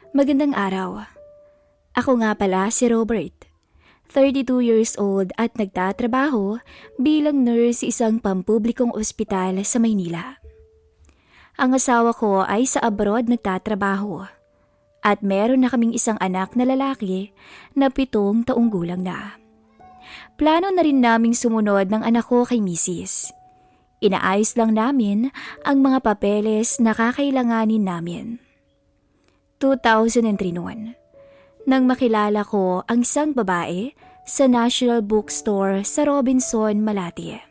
Magandang araw. Ako nga pala si Robert, 32 years old at nagtatrabaho bilang nurse sa isang pampublikong ospital sa Maynila. Ang asawa ko ay sa abroad nagtatrabaho at meron na kaming isang anak na lalaki na 7 taong gulang na. Plano na rin naming sumunod ng anak ko kay Mrs. Inaayos lang namin ang mga papeles na kakailanganin namin. 2003 noon, nang makilala ko ang isang babae sa National Bookstore sa Robinson, Malate.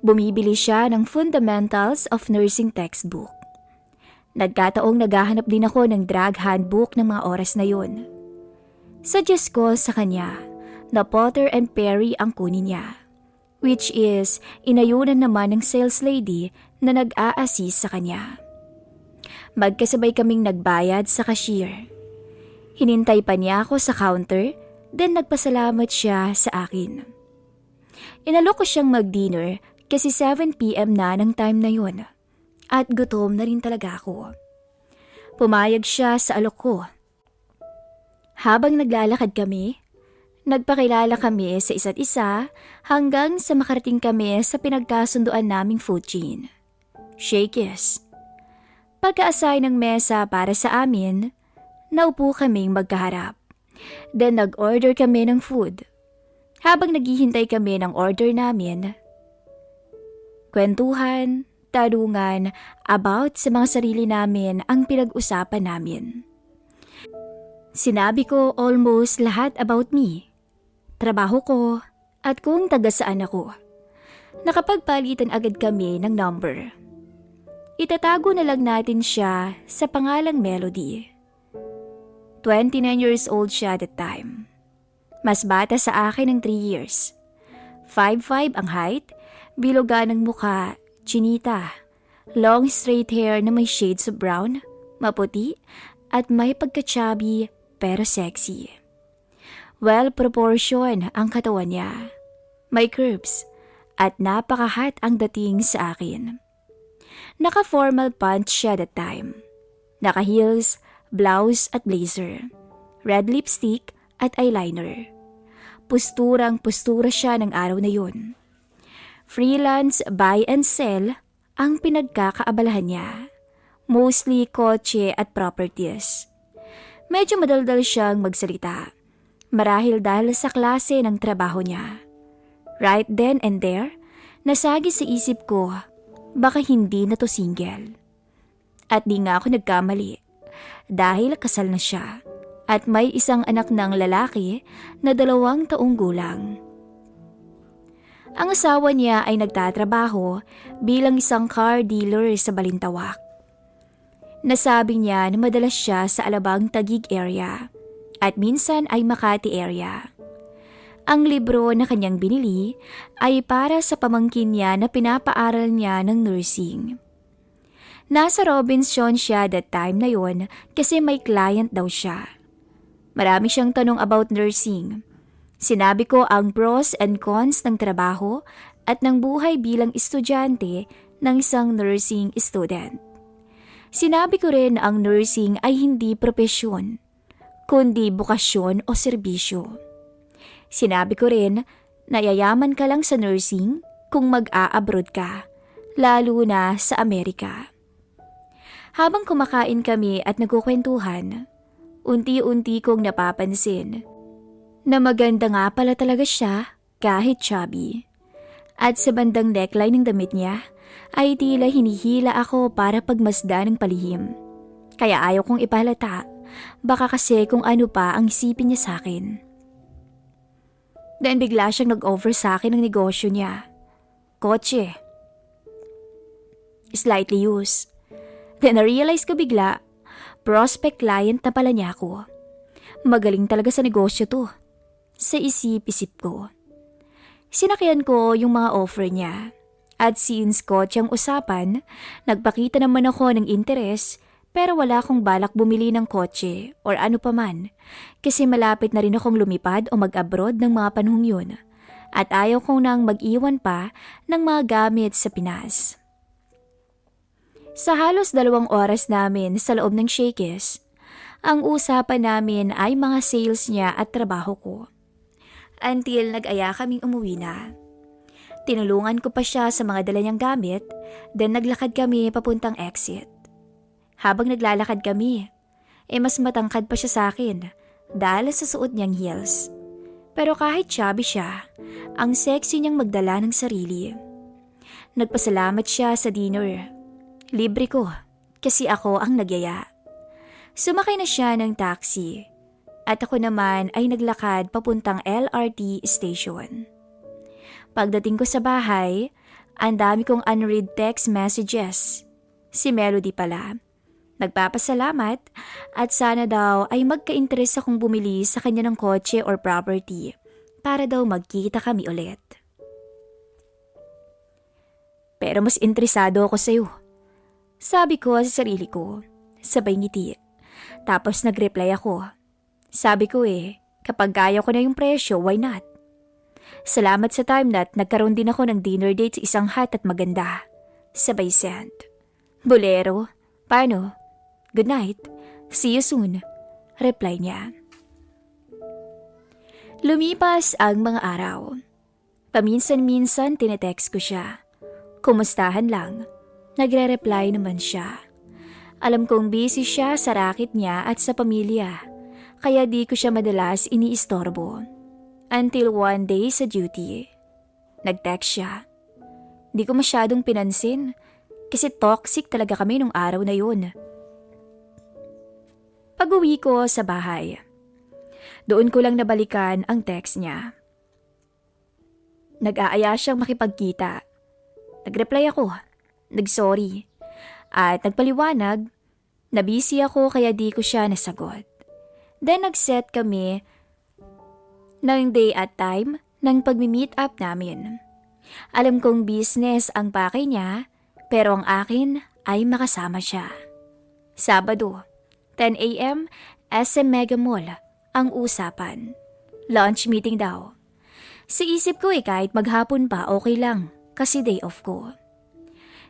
Bumibili siya ng Fundamentals of Nursing textbook. Nagkataong naghahanap din ako ng drug handbook ng mga oras na yun. Suggest ko sa kanya na Potter and Perry ang kunin niya, which is inayunan naman ng sales lady na nag-a-assist sa kanya. Magkasabay kaming nagbayad sa cashier. Hinintay pa niya ako sa counter, then nagpasalamat siya sa akin. Inalok ko siyang mag-dinner kasi 7 p.m. na ng time na yun at gutom na rin talaga ako. Pumayag siya sa alok ko. Habang naglalakad kami, nagpakilala kami sa isa't isa hanggang sa makarating kami sa pinagkasunduan naming food chain, Shakey's. Pagka-assign ng mesa para sa amin, naupo kaming magkaharap. Then nag-order kami ng food. Habang naghihintay kami ng order namin, kwentuhan, tarungan about sa mga sarili namin ang pinag-usapan namin. Sinabi ko almost lahat about me, trabaho ko, at kung taga saan ako. Nakapagpalitan agad kami ng number. Itatago na lang natin siya sa pangalang Melody. 29 years old siya at that time. Mas bata sa akin ng 3 years. 5'5" ang height, bilugan ng mukha, chinita, long straight hair na may shades of brown, maputi, at may pagka-chubby pero sexy. Well-proportioned ang katawan niya. May curves at napaka-hot ang dating sa akin. Naka-formal pants siya that time. Naka-heels, blouse at blazer. Red lipstick at eyeliner. Posturang-postura siya ng araw na yun. Freelance buy and sell ang pinagkakaabalahan niya. Mostly kotse at properties. Medyo madaldal siyang magsalita. Marahil dahil sa klase ng trabaho niya. Right then and there, nasagi sa isip ko, baka hindi na to single. At di nga ako nagkamali dahil kasal na siya at may isang anak ng lalaki na 2 taong gulang. Ang asawa niya ay nagtatrabaho bilang isang car dealer sa Balintawak. Nasabi niya na madalas siya sa Alabang Taguig area at minsan ay Makati area. Ang libro na kanyang binili ay para sa pamangkin niya na pinapaaral niya ng nursing. Nasa Robinson siya that time na yon kasi may client daw siya. Marami siyang tanong about nursing. Sinabi ko ang pros and cons ng trabaho at ng buhay bilang estudyante ng isang nursing student. Sinabi ko rin na ang nursing ay hindi propesyon, kundi bukasyon o serbisyo. Sinabi ko rin na yayaman ka lang sa nursing kung mag-a-abroad ka, lalo na sa Amerika. Habang kumakain kami at nagkukwentuhan, unti-unti kong napapansin na maganda nga pala talaga siya kahit chubby. At sa bandang neckline ng damit niya ay tila hinihila ako para pagmasdan ng palihim. Kaya ayaw kong ipahalata, baka kasi kung ano pa ang isipin niya sa akin. Then bigla siyang nag-offer sa akin ng negosyo niya. Kotse. Slightly used. Then na-realize ko bigla, prospect client na pala niya ako. Magaling talaga sa negosyo to. Sa isip-isip ko. Sinakyan ko yung mga offer niya. At since kotseng usapan, nagpakita naman ako ng interes pero wala akong balak bumili ng kotse or ano paman kasi malapit na rin akong lumipad o mag-abroad ng mga panahong yun at ayaw kong nang mag-iwan pa ng mga gamit sa Pinas. Sa halos 2 oras namin sa loob ng Shakey's, ang usapan namin ay mga sales niya at trabaho ko. Until nag-aya kaming umuwi na. Tinulungan ko pa siya sa mga dala niyang gamit, then naglakad kami papuntang exit. Habang naglalakad kami, mas matangkad pa siya sa akin dahil sa suot niyang heels. Pero kahit chubby siya, ang sexy niyang magdala ng sarili. Nagpasalamat siya sa dinner. Libre ko kasi ako ang nagyaya. Sumakay na siya ng taxi at ako naman ay naglakad papuntang LRT station. Pagdating ko sa bahay, ang dami kong unread text messages. Si Melody pala. Nagpapasalamat at sana daw ay magka-interest akong bumili sa kanya ng kotse or property para daw magkita kami ulit. Pero mas interesado ako sa'yo. Sabi ko sa sarili ko, sabay ngiti. Tapos nag-reply ako. Sabi ko kapag kaya ko na yung presyo, why not? Salamat sa time that nagkaroon din ako ng dinner date sa isang hot at maganda. Sabay send. Bolero, paano? Good night. See you soon. Reply niya. Lumipas ang mga araw. Paminsan-minsan tinetext ko siya. Kumustahan lang. Nagre-reply naman siya. Alam kong busy siya sa racket niya at sa pamilya, kaya di ko siya madalas iniistorbo. Until one day sa duty, nag-text siya. Di ko masyadong pinansin kasi toxic talaga kami nung araw na yun. Pag-uwi ko sa bahay, doon ko lang nabalikan ang text niya. Nag-aaya siyang makipagkita. Nag-reply ako, nag-sorry. At nagpaliwanag na busy ako kaya di ko siya nasagot. Then nag-set kami ng day at time ng pag-meet up namin. Alam kong business ang pakay niya pero ang akin ay makasama siya. Sabado, 10 a.m. SM Mega Mall ang usapan. Lunch meeting daw. Sa isip ko kahit maghapon pa okay lang kasi day off ko.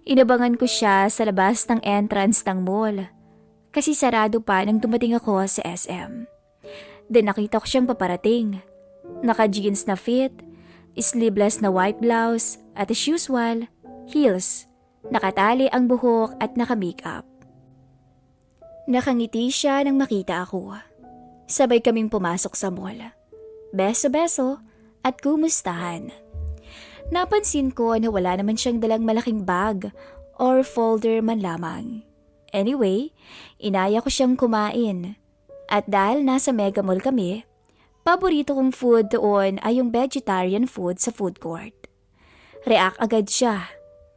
Inabangan ko siya sa labas ng entrance ng mall kasi sarado pa nang dumating ako sa SM. Then nakita ko siyang paparating. Naka-jeans na fit, sleeveless na white blouse at as usual, heels. Nakatali ang buhok at naka-makeup. Nakangiti siya nang makita ako. Sabay kaming pumasok sa mall. Beso-beso at kumustahan. Napansin ko na wala naman siyang dalang malaking bag or folder man lamang. Anyway, inaya ko siyang kumain. At dahil nasa Mega Mall kami, paborito kong food doon ay yung vegetarian food sa food court. React agad siya.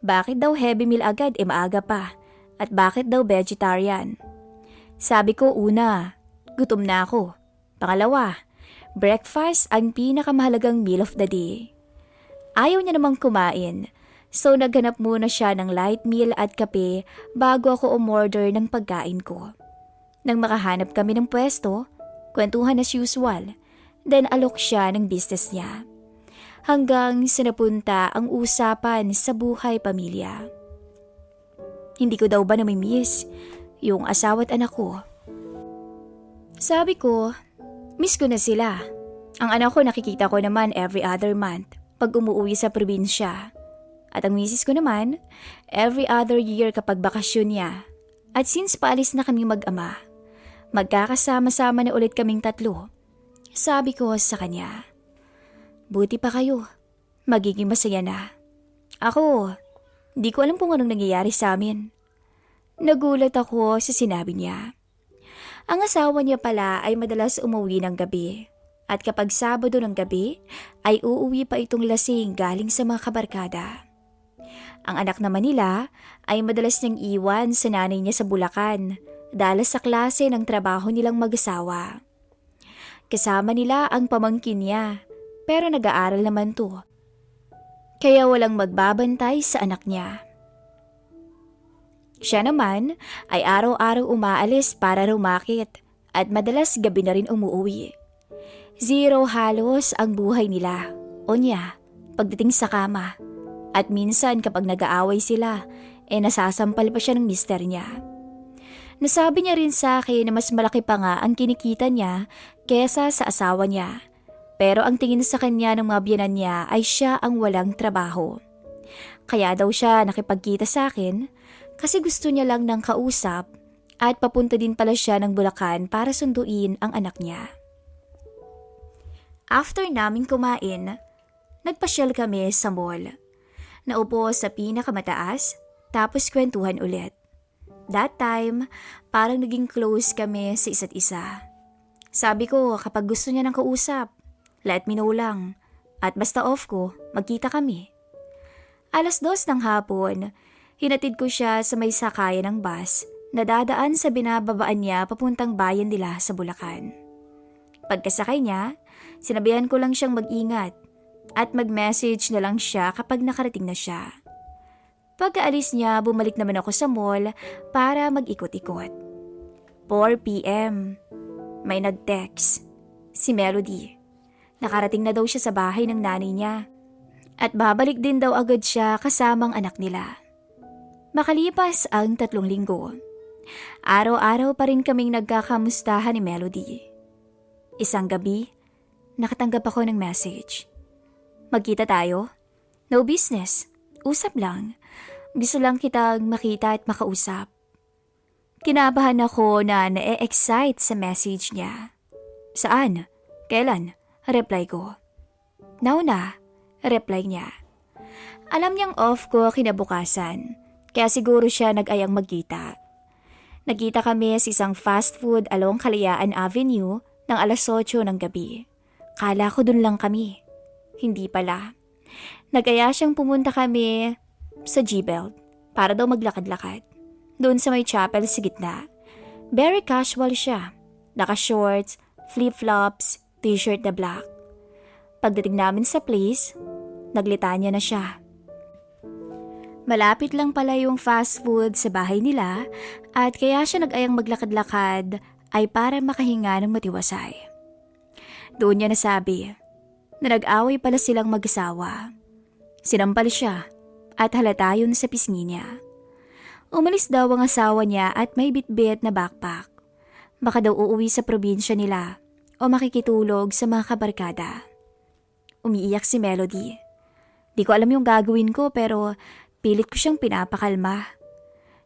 Bakit daw heavy meal agad maaga pa? At bakit daw vegetarian? Sabi ko una, gutom na ako. Pangalawa, breakfast ang pinakamahalagang meal of the day. Ayaw niya namang kumain, so naghanap muna siya ng light meal at kape bago ako umorder ng pagkain ko. Nang makahanap kami ng pwesto, kwentuhan as usual, then alok siya ng business niya. Hanggang sinapunta ang usapan sa buhay pamilya. Hindi ko daw ba namimiss yung asawa at anak ko? Sabi ko, miss ko na sila. Ang anak ko nakikita ko naman every other month pag umuwi sa probinsya. At ang misis ko naman, every other year kapag bakasyon niya. At since paalis na kami mag-ama, magkakasama-sama na ulit kaming 3. Sabi ko sa kanya, buti pa kayo, magiging masaya na. Ako, di ko alam kung anong nangyayari sa amin. Nagulat ako sa sinabi niya. Ang asawa niya pala ay madalas umuwi ng gabi. At kapag Sabado ng gabi, ay uuwi pa itong lasing galing sa mga kabarkada. Ang anak naman nila ay madalas niyang iwan sa nanay niya sa Bulacan dahil sa klase ng trabaho nilang mag-asawa. Kasama nila ang pamangkin niya, pero nag-aaral naman to. Kaya walang magbabantay sa anak niya. Siya naman ay araw-araw umaalis para rumakit at madalas gabi na rin umuwi. Zero halos ang buhay nila, o niya, pagdating sa kama. At minsan kapag nag-aaway sila, nasasampal pa siya ng mister niya. Nasabi niya rin sa akin na mas malaki pa nga ang kinikita niya kesa sa asawa niya. Pero ang tingin sa kanya ng mga biyenan niya ay siya ang walang trabaho. Kaya daw siya nakipagkita sa akin kasi gusto niya lang ng kausap at papunta din pala siya ng Bulacan para sunduin ang anak niya. After naming kumain, nagpasyal kami sa mall. Naupo sa pinakamataas, tapos kwentuhan ulit. That time, parang naging close kami sa isa't isa. Sabi ko kapag gusto niya ng kausap, let me know lang. At basta off ko, magkita kami. 2:00 ng hapon, hinatid ko siya sa may sakayan ng bus na dadaan sa binababaan niya papuntang bayan nila sa Bulacan. Pagkasakay niya, sinabihan ko lang siyang mag-ingat at mag-message na lang siya kapag nakarating na siya. Pagkaalis niya, bumalik naman ako sa mall para mag-ikot-ikot. 4 p.m. May nag-text. Si Melody. Nakarating na daw siya sa bahay ng nanay niya. At babalik din daw agad siya kasamang anak nila. Makalipas ang 3 linggo. Araw-araw pa rin kaming nagkakamustahan ni Melody. Isang gabi, nakatanggap ako ng message. Magkita tayo? No business. Usap lang. Gusto lang kitang makita at makausap. Kinabahan ako na na-excite sa message niya. Saan? Kailan? Reply ko. Now na, reply niya. Alam niyang off ko kinabukasan, kaya siguro siya nag-ayang magkita. Nagkita kami sa isang fast food along Kalayaan Avenue ng 8:00 ng gabi. Kala ko dun lang kami. Hindi pala. Nag-aya siyang pumunta kami sa G-Belt para daw maglakad-lakad. Doon sa may chapel sa gitna. Very casual siya. Naka-shorts, flip-flops, t-shirt na black. Pagdating namin sa place, naglitanya na siya. Malapit lang pala yung fast food sa bahay nila at kaya siya nag-ayang maglakad-lakad ay para makahinga ng matiwasay. Doon niya nasabi na nag-away pala silang mag-asawa. Sinampal siya at halata yun sa pisngi niya. Umalis daw ang asawa niya at may bitbit na backpack. Baka daw uuwi sa probinsya nila o makikitulog sa mga kabarkada. Umiiyak si Melody. Di ko alam yung gagawin ko pero pilit ko siyang pinapakalma.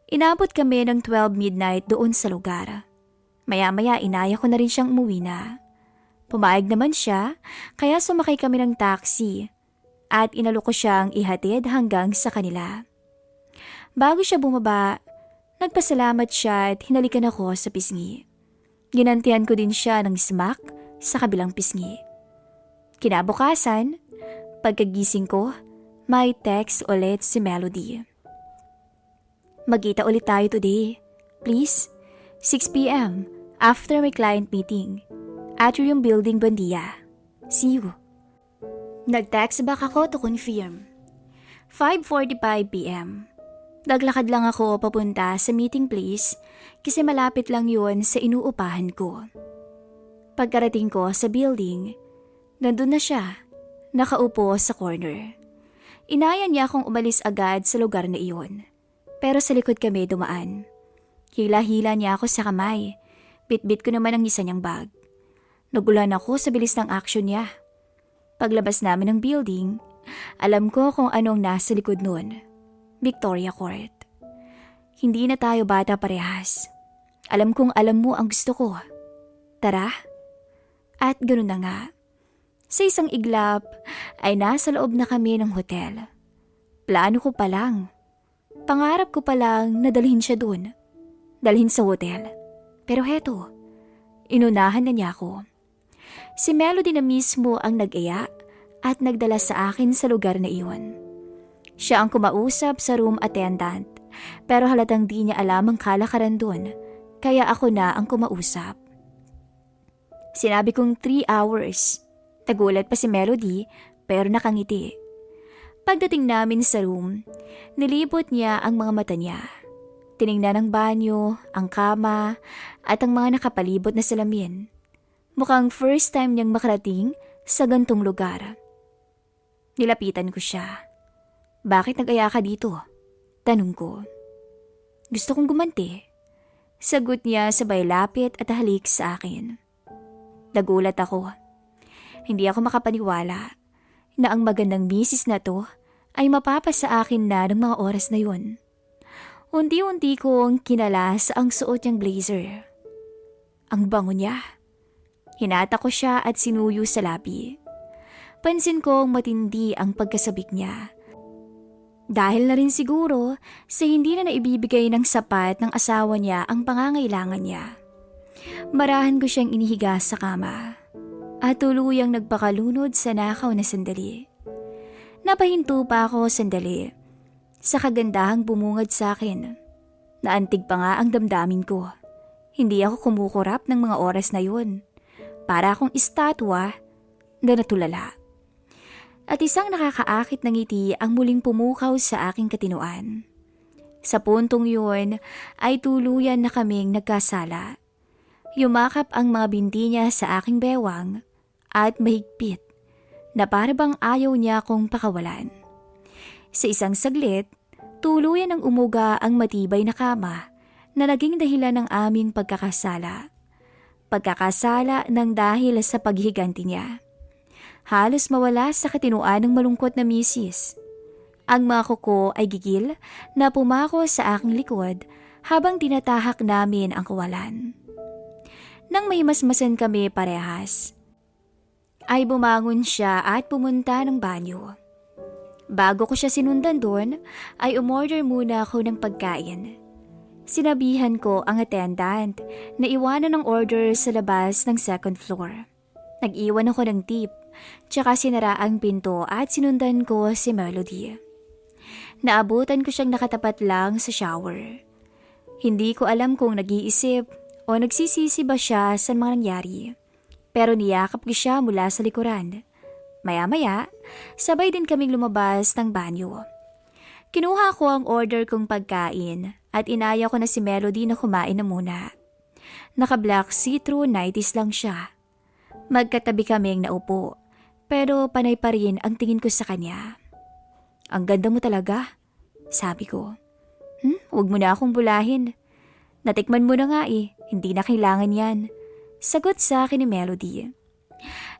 Inabot kami ng 12 midnight doon sa lugar. Maya-maya inaya ko na rin siyang umuwi na. Pumayag naman siya kaya sumakay kami ng taxi at inalok ko siyang ihatid hanggang sa kanila. Bago siya bumaba, nagpasalamat siya at hinalikan ako sa pisngi. Ginantihan ko din siya ng smack sa kabilang pisngi. Kinabukasan, pagkagising ko, may text ulit si Melody. Magkita ulit tayo today. Please, 6 p.m. after my client meeting. Atrium Building, Buendia. See you. Nag-text back ako to confirm. 5:45 p.m. Naglakad lang ako papunta sa meeting place kasi malapit lang yun sa inuupahan ko. Pagkarating ko sa building, nandun na siya, nakaupo sa corner. Inaya niya akong umalis agad sa lugar na iyon. Pero sa likod kami dumaan. Hila-hila niya ako sa kamay. Bit-bit ko naman ang isa niyang bag. Nagulan ako sa bilis ng aksyon niya. Paglabas namin ng building, alam ko kung anong nasa likod nun. Victoria Court. Hindi na tayo bata parehas. Alam kong alam mo ang gusto ko. Tara. At ganoon na nga. Sa isang iglap ay nasa loob na kami ng hotel. Plano ko pa lang. Pangarap ko pa lang na dalhin siya doon. Dalhin sa hotel. Pero heto, inunahan na niya ako. Si Melody na mismo ang nag-aya at nagdala sa akin sa lugar na iyon. Siya ang kumausap sa room attendant pero halatang di niya alam ang kalakaran doon kaya ako na ang kumausap. Sinabi kong 3 hours. Nagulat pa si Melody pero nakangiti. Pagdating namin sa room, nilibot niya ang mga mata niya. Tiningnan ang banyo, ang kama at ang mga nakapalibot na salamin. Mukhang first time niyang makarating sa gantong lugar. Nilapitan ko siya. Bakit nag-aya ka dito? Tanong ko. Gusto kong gumanti. Sagot niya sabay lapit at halik sa akin. Nagulat ako. Hindi ako makapaniwala na ang magandang misis na to ay mapapasa akin na ng mga oras na yun. Unti-unti kong kinalas ang suot niyang blazer. Ang bango niya. Hinata ko siya at sinuyo sa labi. Pansin kong matindi ang pagkasabik niya. Dahil na rin siguro sa hindi na naibibigay ng sapat ng asawa niya ang pangangailangan niya. Marahan ko siyang inihiga sa kama at tuluyang nagpakalunod sa nakaw na sandali. Napahinto pa ako sandali sa kagandahang bumungad sa akin. Naantig pa nga ang damdamin ko. Hindi ako kumukurap ng mga oras na yun. Para akong estatwa na natulala. At isang nakakaakit na ngiti ang muling pumukaw sa aking katinuan. Sa puntong yun ay tuluyan na kaming nagkasala. Yumakap ang mga binti niya sa aking bewang at mahigpit na para bang ayaw niya akong pakawalan. Sa isang saglit, tuluyan ng umuga ang matibay na kama na naging dahilan ng aming pagkakasala. Pagkakasala ng dahil sa paghihiganti niya. Halos mawala sa katinuan ng malungkot na misis. Ang mga kuko ay gigil na pumako sa aking likod habang tinatahak namin ang kawalan. Nang mahimasmasan kami parehas, ay bumangon siya at pumunta ng banyo. Bago ko siya sinundan doon, ay umorder muna ako ng pagkain. Sinabihan ko ang attendant na iwanan ng order sa labas ng second floor. Nag-iwan ako ng tip, tsaka sinara ang pinto at sinundan ko si Melody. Naabutan ko siyang nakatapat lang sa shower. Hindi ko alam kung nag-iisip o nagsisisi ba siya sa mga nangyari. Pero niyakap ko siya mula sa likuran. Maya-maya, sabay din kaming lumabas ng banyo. Kinuha ko ang order kong pagkain at inaya ko na si Melody na kumain na muna. Naka-black see-through nighties lang siya. Magkatabi kaming naupo, pero panay pa rin ang tingin ko sa kanya. Ang ganda mo talaga, sabi ko. Huwag mo na akong bulahin. Natikman mo na nga hindi na kailangan yan. Sagot sa akin ni Melody.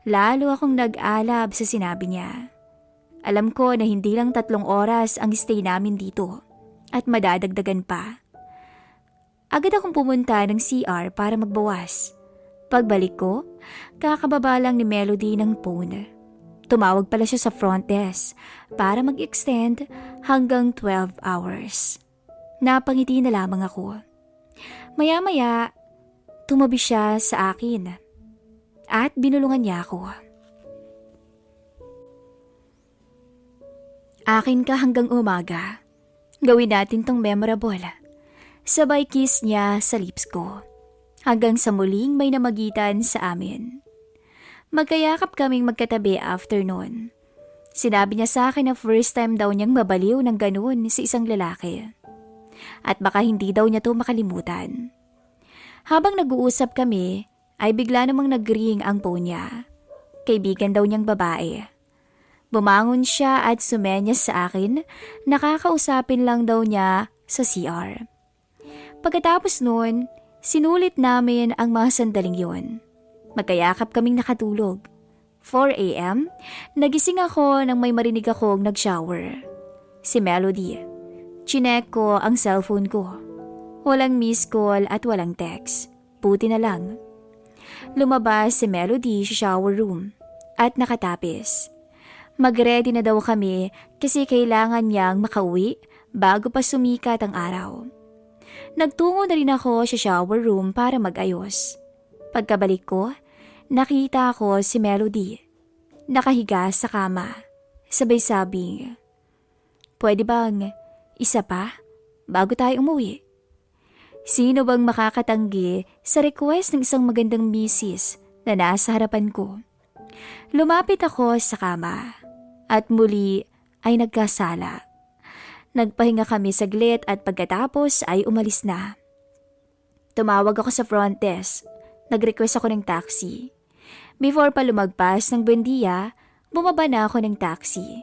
Lalo akong nag-alab sa sinabi niya. Alam ko na hindi lang 3 oras ang stay namin dito at madadagdagan pa. Agad akong pumunta ng CR para magbawas. Pagbalik ko, kakababa lang ni Melody ng phone. Tumawag pala siya sa front desk para mag-extend hanggang 12 hours. Napangiti na lamang ako. Maya-maya, tumabi siya sa akin at binulungan niya ako. Akin ka hanggang umaga. Gawin natin tong memorable. Sabay kiss niya sa lips ko. Hanggang sa muling may namagitan sa amin. Magkayakap kaming magkatabi after noon. Sinabi niya sa akin na first time daw niyang mabaliw ng ganun sa isang lalaki. At baka hindi daw niya to makalimutan. Habang nag-uusap kami, ay bigla namang nag-ring ang phone niya. Kaibigan daw niyang babae. Bumangon siya at sumenyas sa akin, nakakausapin lang daw niya sa CR. Pagkatapos noon, sinulit namin ang mga sandaling yon. Magkayakap kaming nakatulog. 4 a.m., nagising ako nang may marinig akong nag-shower. Si Melody. Chinek ko ang cellphone ko. Walang missed call at walang text. Buti na lang. Lumabas si Melody sa shower room at nakatapis. Mag-ready na daw kami kasi kailangan niyang makauwi bago pa sumikat ang araw. Nagtungo na rin ako sa shower room para mag-ayos. Pagkabalik ko, nakita ko si Melody. Nakahiga sa kama. Sabay sabing, "Pwede bang isa pa bago tayo umuwi?" Sino bang makakatanggi sa request ng isang magandang misis na nasa harapan ko? Lumapit ako sa kama at muli ay nagkasala. Nagpahinga kami saglit at pagkatapos ay umalis na. Tumawag ako sa front desk. Nag-request ako ng taxi. Before pa lumagpas ng Buendia, bumaba na ako ng taxi.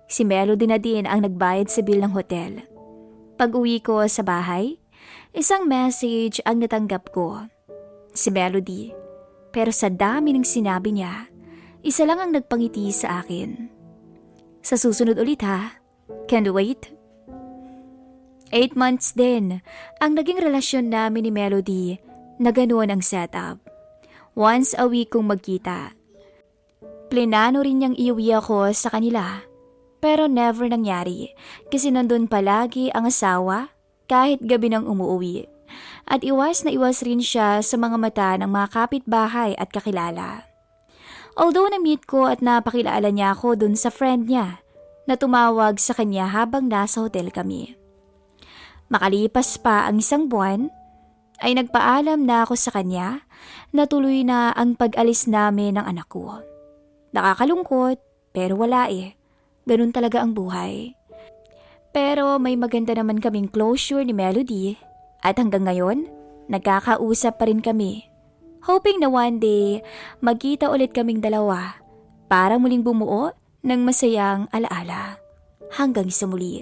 Si Melody na din ang nagbayad sa bill ng hotel. Pag-uwi ko sa bahay, isang message ang natanggap ko. Si Melody. Pero sa dami ng sinabi niya, isa lang ang nagpangiti sa akin. Sa susunod ulit ha. Can't wait. 8 months din ang naging relasyon namin ni Melody na ganoon ang setup. Once a week kong magkita. Plinano rin niyang iuwi ako sa kanila. Pero never nangyari kasi nandun palagi ang asawa kahit gabi nang umuwi. At iwas na iwas rin siya sa mga mata ng mga kapitbahay at kakilala. Although na-meet ko at napakilala niya ako dun sa friend niya na tumawag sa kanya habang nasa hotel kami. Makalipas pa ang 1 buwan, ay nagpaalam na ako sa kanya na tuloy na ang pag-alis namin ng anak ko. Nakakalungkot pero wala eh. Ganun talaga ang buhay. Pero may maganda naman kaming closure ni Melody at hanggang ngayon, nagkakausap pa rin kami. Hoping na one day, magkita ulit kaming dalawa para muling bumuo ng masayang alaala. Hanggang sa muli.